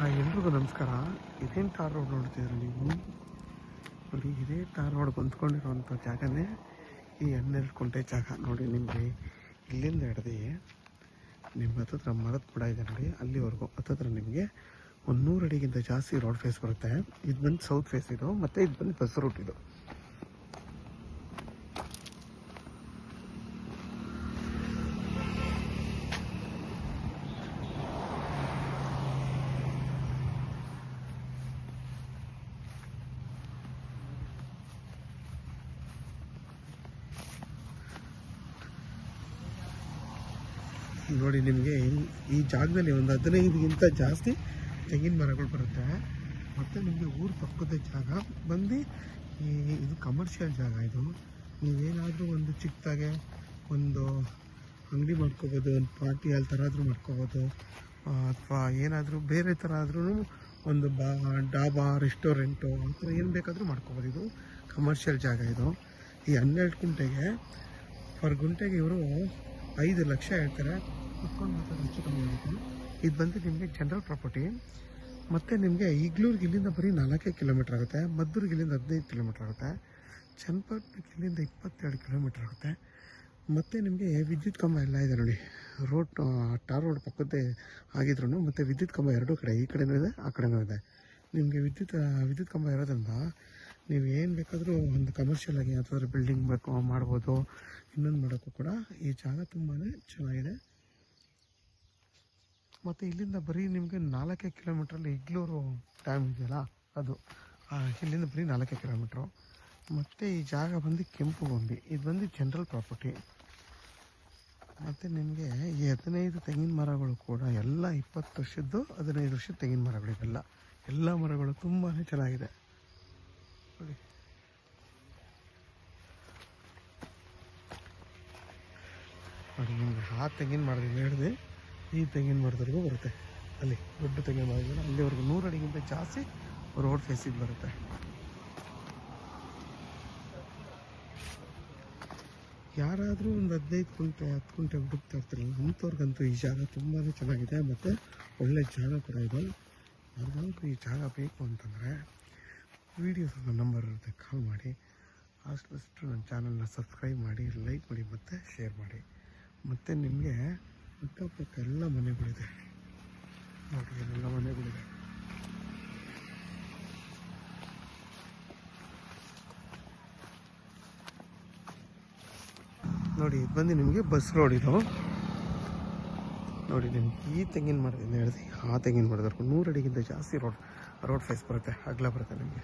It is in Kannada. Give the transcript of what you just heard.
ಎಲ್ರಿಗೂ ನಮಸ್ಕಾರ. ಇದೇನು ಟಾರ್ ರೋಡ್ ನೋಡ್ತಿದ್ರು ನೀವು ನೋಡಿ. ಇದೇ ಟಾರ್ ರೋಡ್ ಹೊಂದ್ಕೊಂಡಿರೋಂಥ ಜಾಗನೇ ಈ 12 ಕುಂಟೆ ಜಾಗ ನೋಡಿ. ನಿಮಗೆ ಇಲ್ಲಿಂದ ಹಿಡ್ದು ನಿಮ್ಮ ಹತ್ತತ್ರ ಮರದ ಕೂಡ ಇದೆ ನೋಡಿ, ಅಲ್ಲಿವರೆಗೂ ಹತ್ತತ್ರ ನಿಮಗೆ 100 ಅಡಿಗಿಂತ ಜಾಸ್ತಿ ರೋಡ್ ಫೇಸ್ ಬರುತ್ತೆ. ಇದು ಬಂದು ಸೌತ್ ಫೇಸ್ ಇದು, ಮತ್ತು ಇದು ಬಂದು ಬಸ್ ರೂಟ್ ಇದು. ನೋಡಿ ನಿಮಗೆ ಈ ಜಾಗದಲ್ಲಿ ಒಂದು 15ಗಿಂತ ಜಾಸ್ತಿ ತೆಂಗಿನ ಮರಗಳು ಬರುತ್ತೆ. ಮತ್ತು ನಿಮಗೆ ಊರ ಪಕ್ಕದ ಜಾಗ ಬಂದು ಇದು ಕಮರ್ಷಿಯಲ್ ಜಾಗ. ಇದು ನೀವೇನಾದರೂ ಒಂದು ಚಿಕ್ಕದಾಗೆ ಒಂದು ಅಂಗಡಿ ಮಾಡ್ಕೋಬೋದು, ಒಂದು ಪಾರ್ಟಿ ಅಲ್ಲಿ ಥರ ಆದರೂ ಮಾಡ್ಕೋಬೋದು, ಅಥವಾ ಏನಾದರೂ ಬೇರೆ ಥರ ಆದ್ರೂ ಒಂದು ಡಾಬಾ ರೆಸ್ಟೋರೆಂಟು ಆ ಥರ ಏನು ಬೇಕಾದರೂ ಮಾಡ್ಕೋಬೋದು. ಇದು ಕಮರ್ಷಿಯಲ್ ಜಾಗ. ಇದು ಈ 12 ಗುಂಟೆಗೆ ಪರ್ ಗುಂಟೆಗೆ ಇವರು 5 ಲಕ್ಷ ಹೇಳ್ತಾರೆ. ಕುತ್ಕೊಂಡು ಮಾತ್ರ ಹೆಚ್ಚು ಕಮ್ಮಿ ಆಗುತ್ತೆ. ಇದು ಬಂದು ನಿಮಗೆ ಜನರಲ್ ಪ್ರಾಪರ್ಟಿ. ಮತ್ತು ನಿಮಗೆ ಈಗ್ಲೂರಿಗೆ ಇಲ್ಲಿಂದ ಬರೀ 4 ಕಿಲೋಮೀಟ್ರ್ ಆಗುತ್ತೆ. ಮದ್ದೂರಿಗೆ ಇಲ್ಲಿಂದ 15 ಕಿಲೋಮೀಟ್ರ್ ಆಗುತ್ತೆ. ಚನ್ನಪಟ್ಟಣಕ್ಕೆ ಇಲ್ಲಿಂದ 22 ಕಿಲೋಮೀಟ್ರ್ ಆಗುತ್ತೆ. ಮತ್ತು ನಿಮಗೆ ವಿದ್ಯುತ್ ಕಂಬ ಎಲ್ಲ ಇದೆ ನೋಡಿ. ಟಾರ್ ರೋಡ್ ಪಕ್ಕದ್ದೇ ಆಗಿದ್ರು ಮತ್ತು ವಿದ್ಯುತ್ ಕಂಬ ಎರಡೂ ಕಡೆ, ಈ ಕಡೆನೂ ಇದೆ ಆ ಕಡೆನೂ ಇದೆ. ನಿಮಗೆ ವಿದ್ಯುತ್ ಕಂಬ ಇರೋದ್ರಿಂದ ನೀವು ಏನು ಬೇಕಾದರೂ ಒಂದು ಕಮರ್ಷಿಯಲ್ ಆಗಿ ಅಥವಾ ಬಿಲ್ಡಿಂಗ್ ಬೇಕು ಮಾಡ್ಬೋದು, ಇನ್ನೊಂದು ಮಾಡೋಕ್ಕೂ ಕೂಡ ಈ ಜಾಗ ತುಂಬಾ ಚೆನ್ನಾಗಿದೆ. ಮತ್ತು ಇಲ್ಲಿಂದ ಬರೀ ನಿಮಗೆ 4 ಕಿಲೋಮೀಟ್ರಲ್ಲಿ ಇಗ್ಲೂರು ಡ್ಯಾಮ್ ಇದೆಯಲ್ಲ ಅದು, ಇಲ್ಲಿಂದ ಬರೀ 4 ಕಿಲೋಮೀಟ್ರು. ಮತ್ತು ಈ ಜಾಗ ಬಂದು ಕೆಂಪು ಗೊಂಬಿ. ಇದು ಬಂದು ಜನರಲ್ ಪ್ರಾಪರ್ಟಿ. ಮತ್ತು ನಿಮಗೆ ಈ 15 ತೆಂಗಿನ ಮರಗಳು ಕೂಡ ಎಲ್ಲ 20 ವರ್ಷದ್ದು 15 ವರ್ಷದ ತೆಂಗಿನ ಮರಗಳು. ಇವೆಲ್ಲ ಎಲ್ಲ ಮರಗಳು ತುಂಬಾ ಚೆನ್ನಾಗಿದೆ ನೋಡಿ. ನೋಡಿ ನಿಮಗೆ ಆ ತೆಂಗಿನ ಮರದಿಂದ ಹಿಡಿದು ಈ ತೆಂಗಿನ ಮರದವರೆಗೂ ಬರುತ್ತೆ. ಅಲ್ಲಿ ದೊಡ್ಡ ತೆಂಗಿನ ಮರದಿಂದ ಅಲ್ಲಿವರೆಗೂ 100 ಅಡಿಗಿಂತ ಜಾಸ್ತಿ ರೋಡ್ ಫೇಸಿಗೆ ಬರುತ್ತೆ. ಯಾರಾದರೂ ಒಂದು 15 ಕುಂಟೆ 10 ಕುಂಟೆ ಹುಡುಕ್ತಾ ಇರ್ತಿರಲ್ಲ, ಅಂಥವ್ರಿಗಂತೂ ಈ ಜಾಗ ತುಂಬಾ ಚೆನ್ನಾಗಿದೆ. ಮತ್ತು ಒಳ್ಳೆ ಜಾಗ ಕೂಡ ಇದೆ. ಯಾರಿಗಾದ್ರೂ ಈ ಜಾಗ ಬೇಕು ಅಂತಂದರೆ ವೀಡಿಯೋಸಲ್ಲಿ ನಂಬರ್ ಇರುತ್ತೆ, ಕಾಲ್ ಮಾಡಿ. ಅಷ್ಟು ನನ್ನ ಚಾನಲ್ನ ಸಬ್ಸ್ಕ್ರೈಬ್ ಮಾಡಿ, ಲೈಕ್ ಮಾಡಿ ಮತ್ತು ಶೇರ್ ಮಾಡಿ. ಮತ್ತು ನಿಮಗೆ ಅಕ್ಕಪಕ್ಕ ಎಲ್ಲ ಮನೆಗಳಿದೆ ನೋಡಿ, ಎಲ್ಲ ಮನೆಗಳಿದೆ. ನೋಡಿ ಇದು ಬಂದು ನಿಮಗೆ ಬಸ್ ರೋಡ್. ಇದು ನೋಡಿ ನಿಮ್ಗೆ ಈ ತೆಂಗಿನ ಮರದಿಂದ ಹಿಡಿದು ಆ ತೆಂಗಿನ ಮರದವರೆಗೂ 100 ಅಡಿಗಿಂತ ಜಾಸ್ತಿ ರೋಡ್ ಫೇಸ್ ಬರುತ್ತೆ, ಅಗಲ ಬರುತ್ತೆ ನಿಮಗೆ.